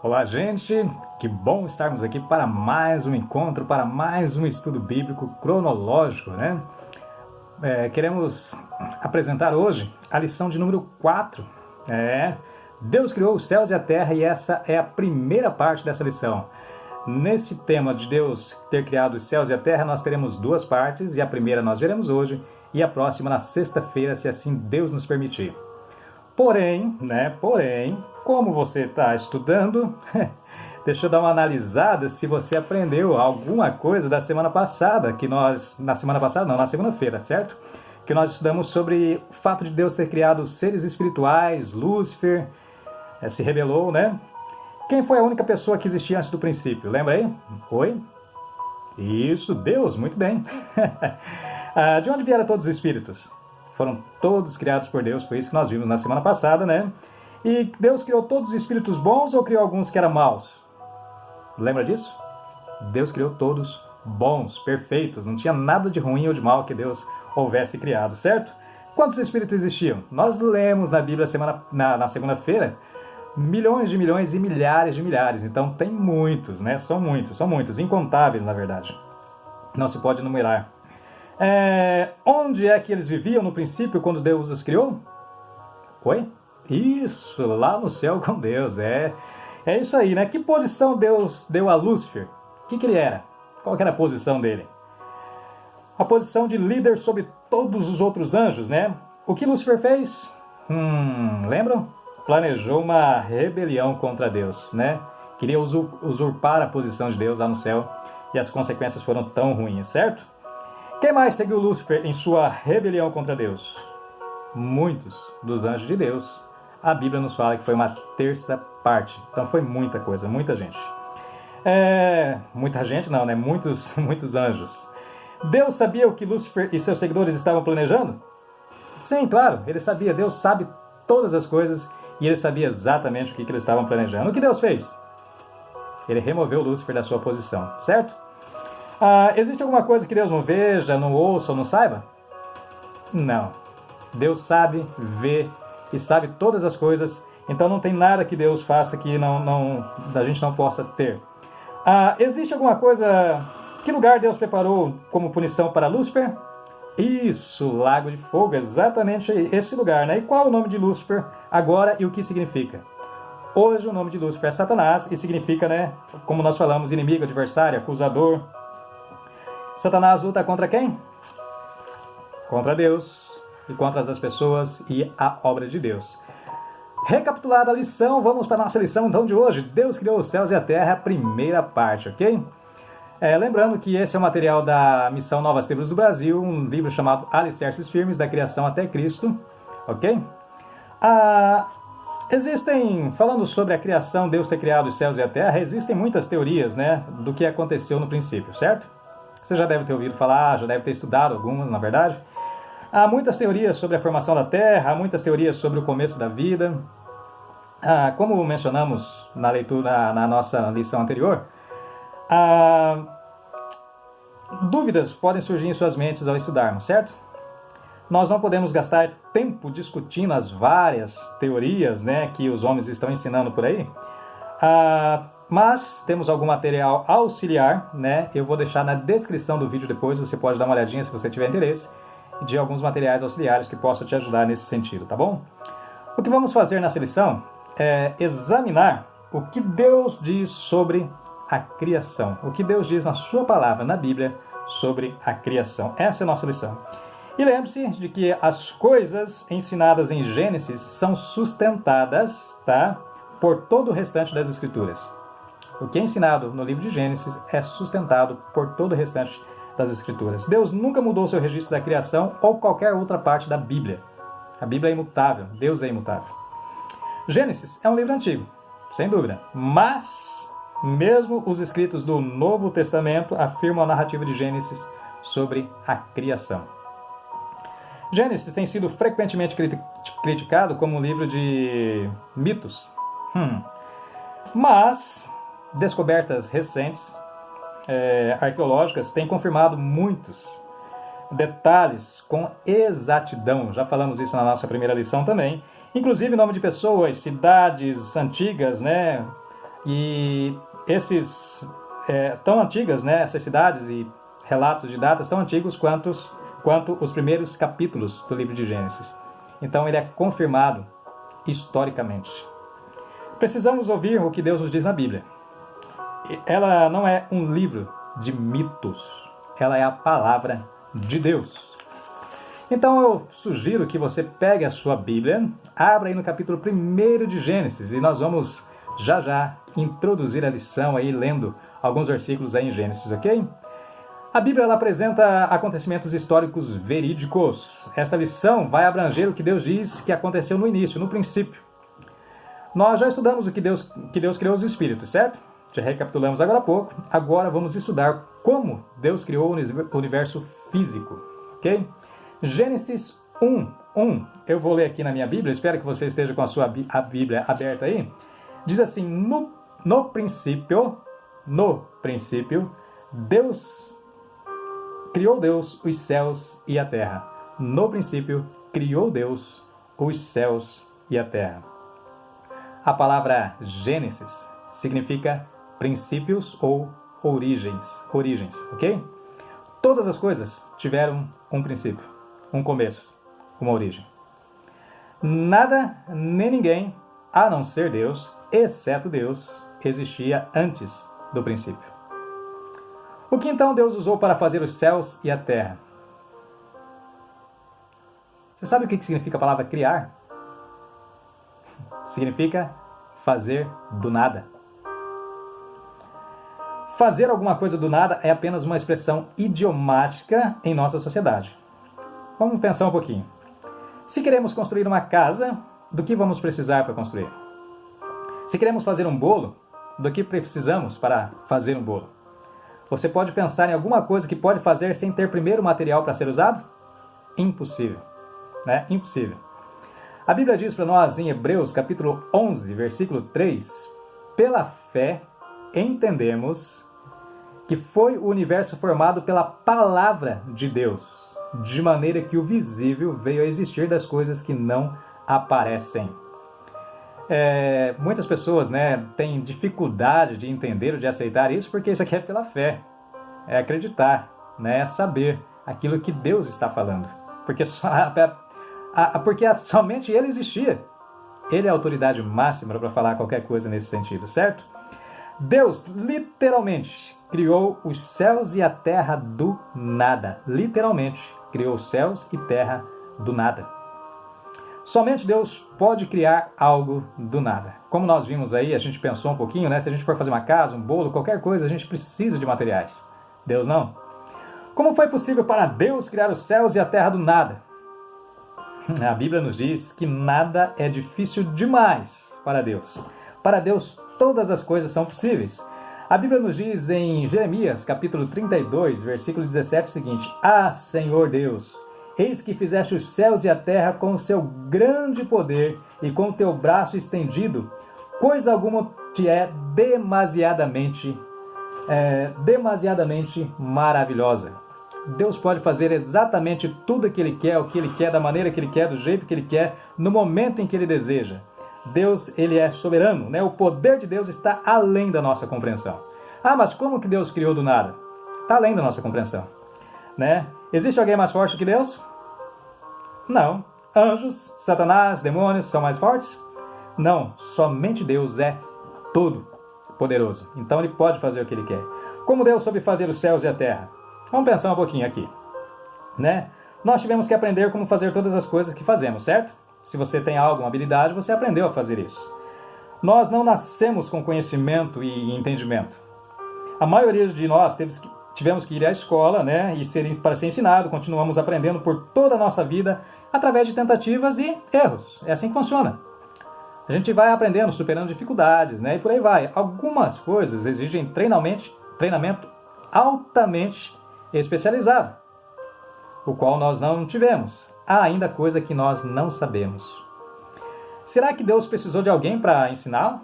Olá, gente! Que bom estarmos aqui para mais um encontro, para mais um estudo bíblico cronológico, né? Queremos apresentar hoje a lição de número 4. Deus criou os céus e a terra, e essa é a primeira parte dessa lição. Nesse tema de Deus ter criado os céus e a terra, nós teremos duas partes, e a primeira nós veremos hoje, e a próxima na sexta-feira, se assim Deus nos permitir. Porém, como você está estudando, deixa eu dar uma analisada se você aprendeu alguma coisa da semana passada, na segunda-feira, certo? Que nós estudamos sobre o fato de Deus ter criado seres espirituais, Lúcifer, se rebelou, né? Quem foi a única pessoa que existia antes do princípio? Lembra aí? Foi? Isso, Deus, muito bem. De onde vieram todos os espíritos? Foram todos criados por Deus, foi isso que nós vimos na semana passada, né? E Deus criou todos os espíritos bons ou criou alguns que eram maus? Lembra disso? Deus criou todos bons, perfeitos, não tinha nada de ruim ou de mal que Deus houvesse criado, certo? Quantos espíritos existiam? Nós lemos na Bíblia na segunda-feira milhões de milhões e milhares de milhares, então tem muitos, né? São muitos, incontáveis na verdade. Não se pode enumerar. Onde é que eles viviam no princípio quando Deus os criou? Oi? Isso, lá no céu com Deus, é isso aí, né? Que posição Deus deu a Lúcifer? O que ele era? Qual que era a posição dele? A posição de líder sobre todos os outros anjos, né? O que Lúcifer fez? Lembram? Planejou uma rebelião contra Deus, né? Queria usurpar a posição de Deus lá no céu, e as consequências foram tão ruins, certo? Quem mais seguiu Lúcifer em sua rebelião contra Deus? Muitos dos anjos de Deus. A Bíblia nos fala que foi uma terça parte. Então foi muita coisa, muita gente. Muita gente não, né? Muitos anjos. Deus sabia o que Lúcifer e seus seguidores estavam planejando? Sim, claro, ele sabia. Deus sabe todas as coisas e ele sabia exatamente o que eles estavam planejando. O que Deus fez? Ele removeu Lúcifer da sua posição, certo? Existe alguma coisa que Deus não veja, não ouça ou não saiba? Não. Deus sabe, vê e sabe todas as coisas, então não tem nada que Deus faça que a gente não possa ter. Existe alguma coisa... Que lugar Deus preparou como punição para Lúcifer? Isso, Lago de Fogo, exatamente esse lugar, né? E qual é o nome de Lúcifer agora e o que significa? Hoje o nome de Lúcifer é Satanás e significa, né, como nós falamos, inimigo, adversário, acusador. Satanás luta contra quem? Contra Deus e contra as pessoas e a obra de Deus. Recapitulada a lição, vamos para a nossa lição então de hoje. Deus criou os céus e a terra, a primeira parte, ok? Lembrando que esse é o material da Missão Novas Tribos do Brasil, um livro chamado Alicerces Firmes, da Criação até Cristo, ok? Falando sobre a criação, Deus ter criado os céus e a terra, existem muitas teorias, né, do que aconteceu no princípio, certo? Você já deve ter ouvido falar, já deve ter estudado algumas, na verdade. Há muitas teorias sobre a formação da terra, há muitas teorias sobre o começo da vida. Como mencionamos na leitura, na nossa lição anterior, dúvidas podem surgir em suas mentes ao estudarmos, certo? Nós não podemos gastar tempo discutindo as várias teorias, né, que os homens estão ensinando por aí, mas temos algum material auxiliar, né? Eu vou deixar na descrição do vídeo depois, você pode dar uma olhadinha se você tiver interesse, de alguns materiais auxiliares que possam te ajudar nesse sentido, tá bom? O que vamos fazer nessa lição é examinar o que Deus diz sobre a criação, o que Deus diz na sua palavra, na Bíblia, sobre a criação. Essa é a nossa lição. E lembre-se de que as coisas ensinadas em Gênesis são sustentadas, tá, por todo o restante das Escrituras. O que é ensinado no livro de Gênesis é sustentado por todo o restante das Escrituras. Deus nunca mudou seu registro da criação ou qualquer outra parte da Bíblia. A Bíblia é imutável, Deus é imutável. Gênesis é um livro antigo, sem dúvida, mas mesmo os escritos do Novo Testamento afirmam a narrativa de Gênesis sobre a criação. Gênesis tem sido frequentemente criticado como um livro de mitos, mas descobertas recentes, arqueológicas, têm confirmado muitos detalhes com exatidão. Já falamos isso na nossa primeira lição também. Inclusive nome de pessoas, cidades antigas, né? E esses tão antigas, né, essas cidades e relatos de datas tão antigos quanto os primeiros capítulos do livro de Gênesis. Então ele é confirmado historicamente. Precisamos ouvir o que Deus nos diz na Bíblia. Ela não é um livro de mitos, ela é a palavra de Deus. Então eu sugiro que você pegue a sua Bíblia, abra aí no capítulo 1 de Gênesis e nós vamos já introduzir a lição aí lendo alguns versículos aí em Gênesis, ok? A Bíblia ela apresenta acontecimentos históricos verídicos. Esta lição vai abranger o que Deus diz que aconteceu no início, no princípio. Nós já estudamos o que Deus criou os espíritos, certo? Já recapitulamos agora há pouco. Agora vamos estudar como Deus criou o universo físico, ok? Gênesis 1:1. Eu vou ler aqui na minha Bíblia, espero que você esteja com a Bíblia aberta aí. Diz assim, no princípio, criou Deus os céus e a terra. No princípio, criou Deus os céus e a terra. A palavra Gênesis significa princípios ou origens, ok? Todas as coisas tiveram um princípio, um começo, uma origem. Nada nem ninguém, a não ser Deus, exceto Deus, existia antes do princípio. O que então Deus usou para fazer os céus e a terra? Você sabe o que significa a palavra criar? Significa fazer do nada. Fazer alguma coisa do nada é apenas uma expressão idiomática em nossa sociedade. Vamos pensar um pouquinho. Se queremos construir uma casa, do que vamos precisar para construir? Se queremos fazer um bolo, do que precisamos para fazer um bolo? Você pode pensar em alguma coisa que pode fazer sem ter primeiro material para ser usado? Impossível, né? Impossível. A Bíblia diz para nós em Hebreus capítulo 11, versículo 3, pela fé entendemos que foi o universo formado pela palavra de Deus, de maneira que o visível veio a existir das coisas que não aparecem. Muitas pessoas, né, têm dificuldade de entender ou de aceitar isso, porque isso aqui é pela fé, é acreditar, né, é saber aquilo que Deus está falando, porque somente Ele existia. Ele é a autoridade máxima para falar qualquer coisa nesse sentido, certo? Deus literalmente criou os céus e a terra do nada. Literalmente criou os céus e terra do nada. Somente Deus pode criar algo do nada. Como nós vimos aí, a gente pensou um pouquinho, né? Se a gente for fazer uma casa, um bolo, qualquer coisa, a gente precisa de materiais. Deus não. Como foi possível para Deus criar os céus e a terra do nada? A Bíblia nos diz que nada é difícil demais para Deus. Para Deus, todas as coisas são possíveis. A Bíblia nos diz em Jeremias, capítulo 32, versículo 17, o seguinte: Ah, Senhor Deus, eis que fizeste os céus e a terra com o seu grande poder e com o teu braço estendido. Coisa alguma te é demasiadamente maravilhosa. Deus pode fazer exatamente tudo o que Ele quer, o que Ele quer, da maneira que Ele quer, do jeito que Ele quer, no momento em que Ele deseja. Deus, Ele é soberano, né? O poder de Deus está além da nossa compreensão. Ah, mas como que Deus criou do nada? Está além da nossa compreensão, né? Existe alguém mais forte que Deus? Não. Anjos, Satanás, demônios são mais fortes? Não. Somente Deus é todo poderoso. Então Ele pode fazer o que Ele quer. Como Deus soube fazer os céus e a terra? Vamos pensar um pouquinho aqui, né? Nós tivemos que aprender como fazer todas as coisas que fazemos, certo? Se você tem alguma habilidade, você aprendeu a fazer isso. Nós não nascemos com conhecimento e entendimento. A maioria de nós tivemos que ir à escola, né? E para ser ensinado, continuamos aprendendo por toda a nossa vida através de tentativas e erros. É assim que funciona. A gente vai aprendendo, superando dificuldades, né? E por aí vai. Algumas coisas exigem treinamento altamente especializado, o qual nós não tivemos. Há ainda coisa que nós não sabemos. Será que Deus precisou de alguém para ensiná-lo?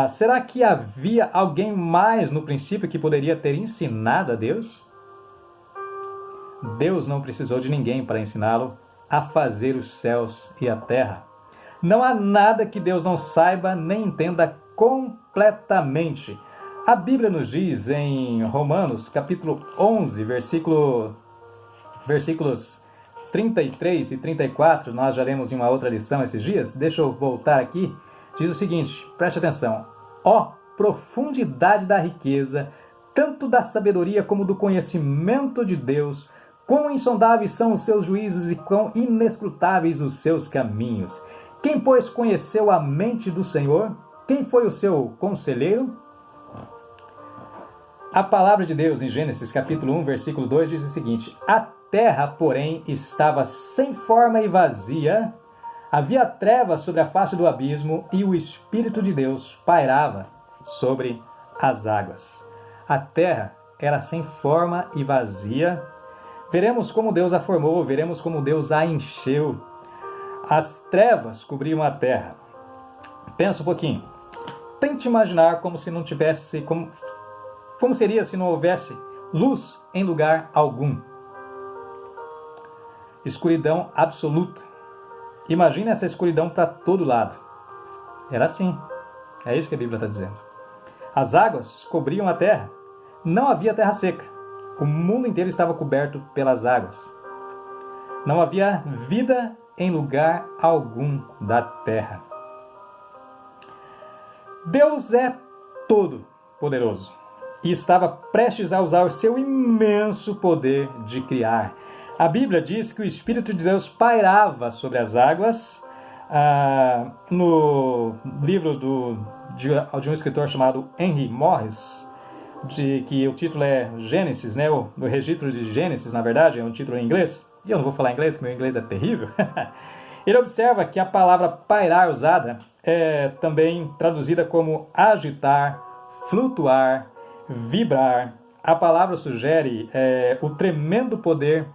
Será que havia alguém mais no princípio que poderia ter ensinado a Deus? Deus não precisou de ninguém para ensiná-lo a fazer os céus e a terra. Não há nada que Deus não saiba nem entenda completamente. A Bíblia nos diz em Romanos, capítulo 11, versículos 33 e 34, nós já lemos em uma outra lição esses dias, deixa eu voltar aqui, diz o seguinte, preste atenção. Ó profundidade da riqueza, tanto da sabedoria como do conhecimento de Deus, quão insondáveis são os seus juízos e quão inescrutáveis os seus caminhos. Quem, pois, conheceu a mente do Senhor? Quem foi o seu conselheiro? A palavra de Deus em Gênesis capítulo 1, versículo 2 diz o seguinte: a terra, porém, estava sem forma e vazia, havia trevas sobre a face do abismo e o Espírito de Deus pairava sobre as águas. A terra era sem forma e vazia. Veremos como Deus a formou, veremos como Deus a encheu. As trevas cobriam a terra. Pensa um pouquinho. Tente imaginar como se não tivesse, como seria se não houvesse luz em lugar algum. Escuridão absoluta. Imagine essa escuridão para todo lado. Era assim. É isso que a Bíblia está dizendo. As águas cobriam a terra. Não havia terra seca. O mundo inteiro estava coberto pelas águas. Não havia vida em lugar algum da terra. Deus é todo poderoso e estava prestes a usar o seu imenso poder de criar. A Bíblia diz que o Espírito de Deus pairava sobre as águas. No livro de um escritor chamado Henry Morris, que o título é Gênesis, né? O registro de Gênesis, na verdade, é um título em inglês. E eu não vou falar inglês, porque meu inglês é terrível. Ele observa que a palavra pairar usada é também traduzida como agitar, flutuar, vibrar. A palavra sugere o tremendo poder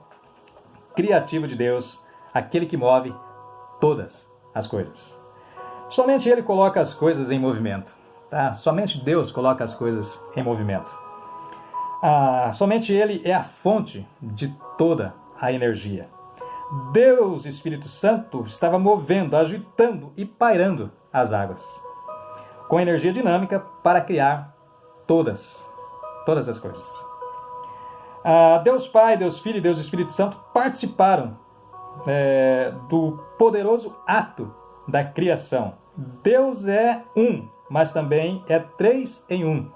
criativo de Deus, aquele que move todas as coisas. Somente Ele coloca as coisas em movimento. Tá? Somente Deus coloca as coisas em movimento. Somente Ele é a fonte de toda a energia. Deus, Espírito Santo, estava movendo, agitando e pairando as águas, com energia dinâmica para criar todas as coisas. Deus Pai, Deus Filho e Deus Espírito Santo participaram do poderoso ato da criação. Deus é um, mas também é três em um.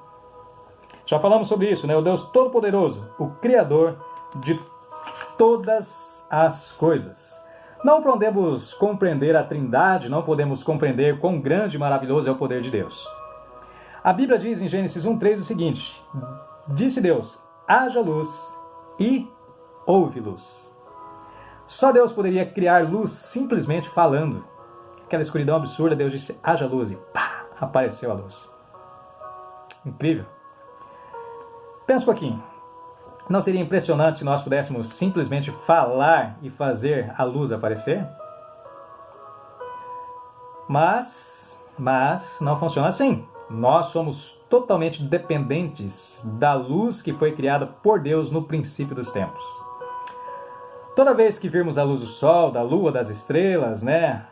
Já falamos sobre isso, né? O Deus Todo-Poderoso, o Criador de todas as coisas. Não podemos compreender a Trindade, não podemos compreender quão grande e maravilhoso é o poder de Deus. A Bíblia diz em Gênesis 1:3 o seguinte: disse Deus, haja luz e houve luz. Só Deus poderia criar luz simplesmente falando. Aquela escuridão absurda, Deus disse, haja luz, e pá, apareceu a luz. Incrível. Pensa um pouquinho. Não seria impressionante se nós pudéssemos simplesmente falar e fazer a luz aparecer? Mas não funciona assim. Nós somos totalmente dependentes da luz que foi criada por Deus no princípio dos tempos. Toda vez que virmos a luz do sol, da lua, das estrelas, né?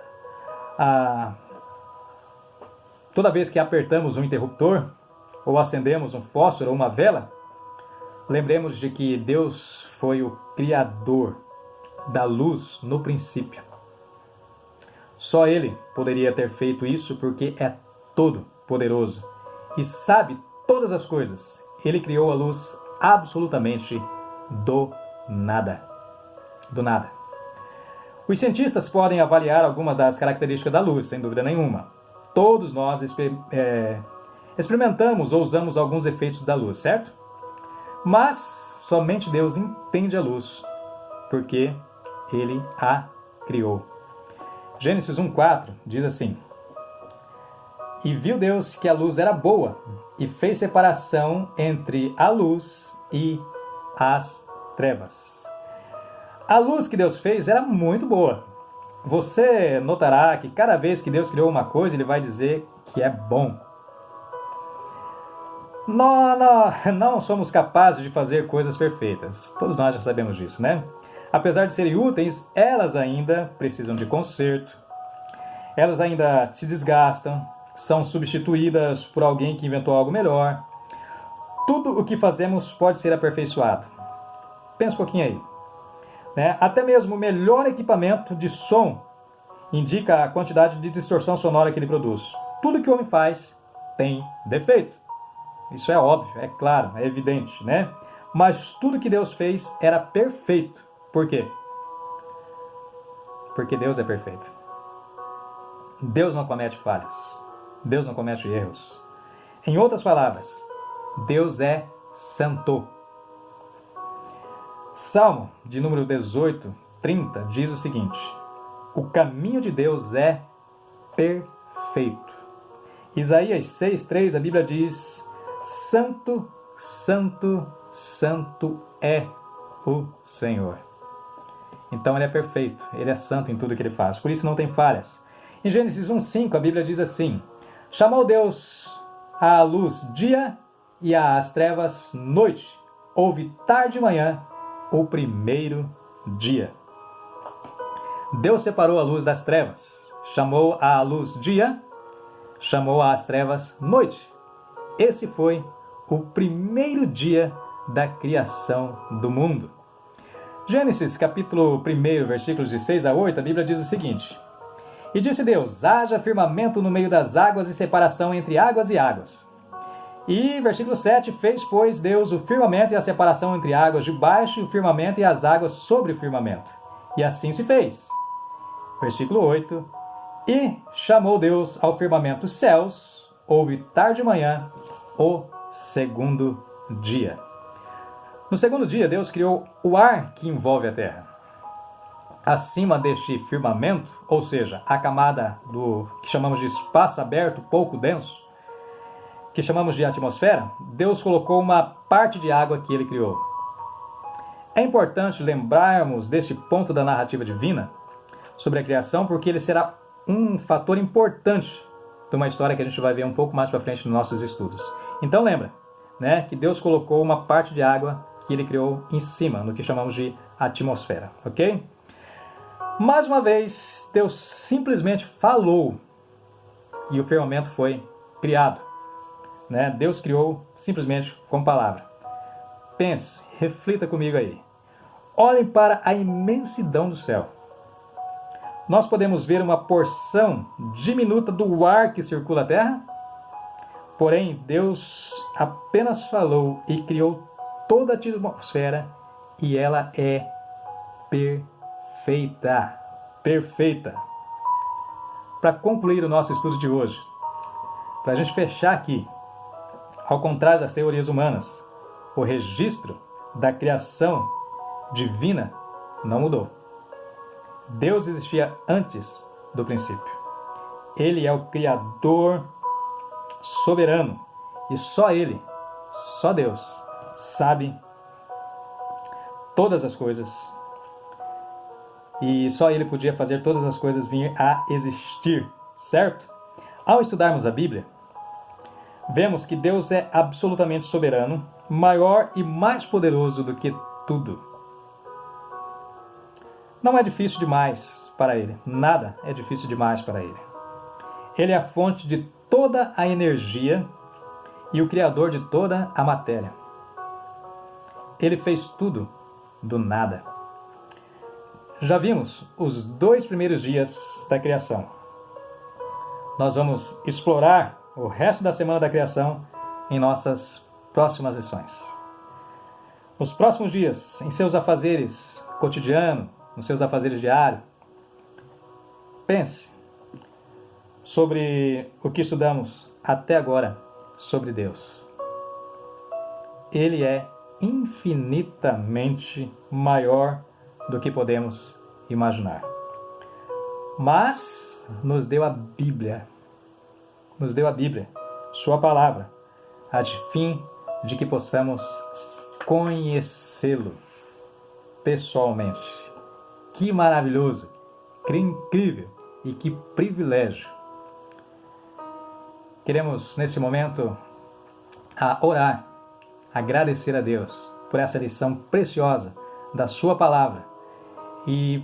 Toda vez que apertamos um interruptor, ou acendemos um fósforo ou uma vela, lembremos de que Deus foi o Criador da luz no princípio. Só Ele poderia ter feito isso porque é todo poderoso e sabe todas as coisas. Ele criou a luz absolutamente do nada. Do nada. Os cientistas podem avaliar algumas das características da luz, sem dúvida nenhuma. Todos nós experimentamos ou usamos alguns efeitos da luz, certo? Mas somente Deus entende a luz, porque Ele a criou. Gênesis 1:4 diz assim: e viu Deus que a luz era boa, e fez separação entre a luz e as trevas. A luz que Deus fez era muito boa. Você notará que cada vez que Deus criou uma coisa, Ele vai dizer que é bom. Não somos capazes de fazer coisas perfeitas. Todos nós já sabemos disso, né? Apesar de serem úteis, elas ainda precisam de conserto. elas ainda se desgastam, são substituídas por alguém que inventou algo melhor. Tudo o que fazemos pode ser aperfeiçoado. Pensa um pouquinho aí. Né? Até mesmo o melhor equipamento de som indica a quantidade de distorção sonora que ele produz. Tudo que o homem faz tem defeito. Isso é óbvio, é claro, é evidente, né? Mas tudo que Deus fez era perfeito. Por quê? Porque Deus é perfeito. Deus não comete falhas. Deus não comete erros. Em outras palavras, Deus é santo. Salmo de número 18, 30 diz o seguinte: o caminho de Deus é perfeito. Isaías 6:3, a Bíblia diz: santo, santo, santo é o Senhor. Então ele é perfeito, ele é santo em tudo que ele faz, por isso não tem falhas. Em Gênesis 1:5 a Bíblia diz assim: chamou Deus à luz dia e às trevas noite. Houve tarde e manhã o primeiro dia. Deus separou a luz das trevas, chamou à luz dia, chamou às trevas noite. Esse foi o primeiro dia da criação do mundo. Gênesis capítulo 1, versículos de 6 a 8, a Bíblia diz o seguinte: e disse Deus, haja firmamento no meio das águas e separação entre águas e águas. E, versículo 7, fez, pois, Deus o firmamento e a separação entre águas debaixo do firmamento e as águas sobre o firmamento. E assim se fez. Versículo 8, e chamou Deus ao firmamento céus, houve tarde e manhã, o segundo dia. No segundo dia, Deus criou o ar que envolve a terra. Acima deste firmamento, ou seja, a camada do que chamamos de espaço aberto, pouco denso, que chamamos de atmosfera, Deus colocou uma parte de água que ele criou. É importante lembrarmos deste ponto da narrativa divina sobre a criação, porque ele será um fator importante de uma história que a gente vai ver um pouco mais para frente nos nossos estudos. Então lembra, né, que Deus colocou uma parte de água que ele criou em cima, no que chamamos de atmosfera, ok? Mais uma vez, Deus simplesmente falou e o firmamento foi criado. Né? Deus criou simplesmente com palavra. Pense, reflita comigo aí. Olhem para a imensidão do céu. Nós podemos ver uma porção diminuta do ar que circula a terra? Porém, Deus apenas falou e criou toda a atmosfera e ela é perfeita. Perfeita. Para concluir o nosso estudo de hoje, para a gente fechar aqui, ao contrário das teorias humanas, o registro da criação divina não mudou. Deus existia antes do princípio. Ele é o Criador soberano e só Ele, só Deus, sabe todas as coisas e só Ele podia fazer todas as coisas vir a existir, certo? Ao estudarmos a Bíblia, vemos que Deus é absolutamente soberano, maior e mais poderoso do que tudo. Não é difícil demais para Ele, nada é difícil demais para Ele. Ele é a fonte de toda a energia e o Criador de toda a matéria. Ele fez tudo do nada. Já vimos os 2 primeiros dias da criação. Nós vamos explorar o resto da semana da criação em nossas próximas lições. Nos próximos dias, em seus afazeres cotidianos, nos seus afazeres diários, pense sobre o que estudamos até agora sobre Deus. Ele é infinitamente maior do que podemos imaginar. Mas nos deu a Bíblia. Nos deu a Bíblia, sua palavra, a fim de que possamos conhecê-lo pessoalmente. Que maravilhoso, que incrível e que privilégio. Queremos, nesse momento, orar, agradecer a Deus por essa lição preciosa da sua palavra e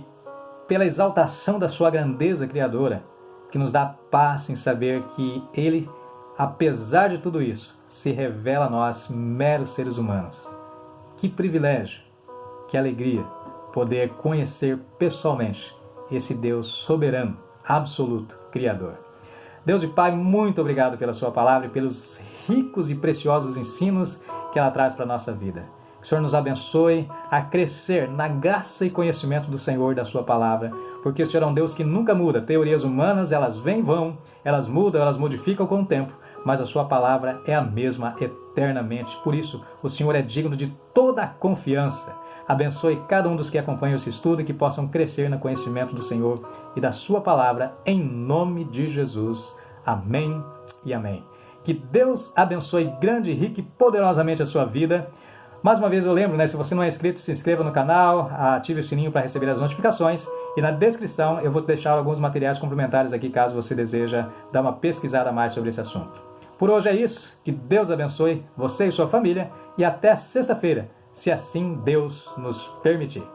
pela exaltação da sua grandeza criadora que nos dá paz em saber que Ele, apesar de tudo isso, se revela a nós, meros seres humanos. Que privilégio, que alegria poder conhecer pessoalmente esse Deus soberano, absoluto, Criador. Deus e Pai, muito obrigado pela sua palavra e pelos ricos e preciosos ensinos que ela traz para a nossa vida. Que o Senhor nos abençoe a crescer na graça e conhecimento do Senhor e da sua palavra, porque o Senhor é um Deus que nunca muda. Teorias humanas, elas vêm e vão, elas mudam, elas modificam com o tempo, mas a sua palavra é a mesma eternamente. Por isso, o Senhor é digno de toda a confiança. Abençoe cada um dos que acompanham esse estudo e que possam crescer no conhecimento do Senhor e da sua palavra, em nome de Jesus. Amém e amém. Que Deus abençoe grande, rica e poderosamente a sua vida. Mais uma vez eu lembro, se você não é inscrito, se inscreva no canal, ative o sininho para receber as notificações e na descrição eu vou deixar alguns materiais complementares aqui, caso você deseja dar uma pesquisada a mais sobre esse assunto. Por hoje é isso, que Deus abençoe você e sua família e até sexta-feira, se assim Deus nos permitir.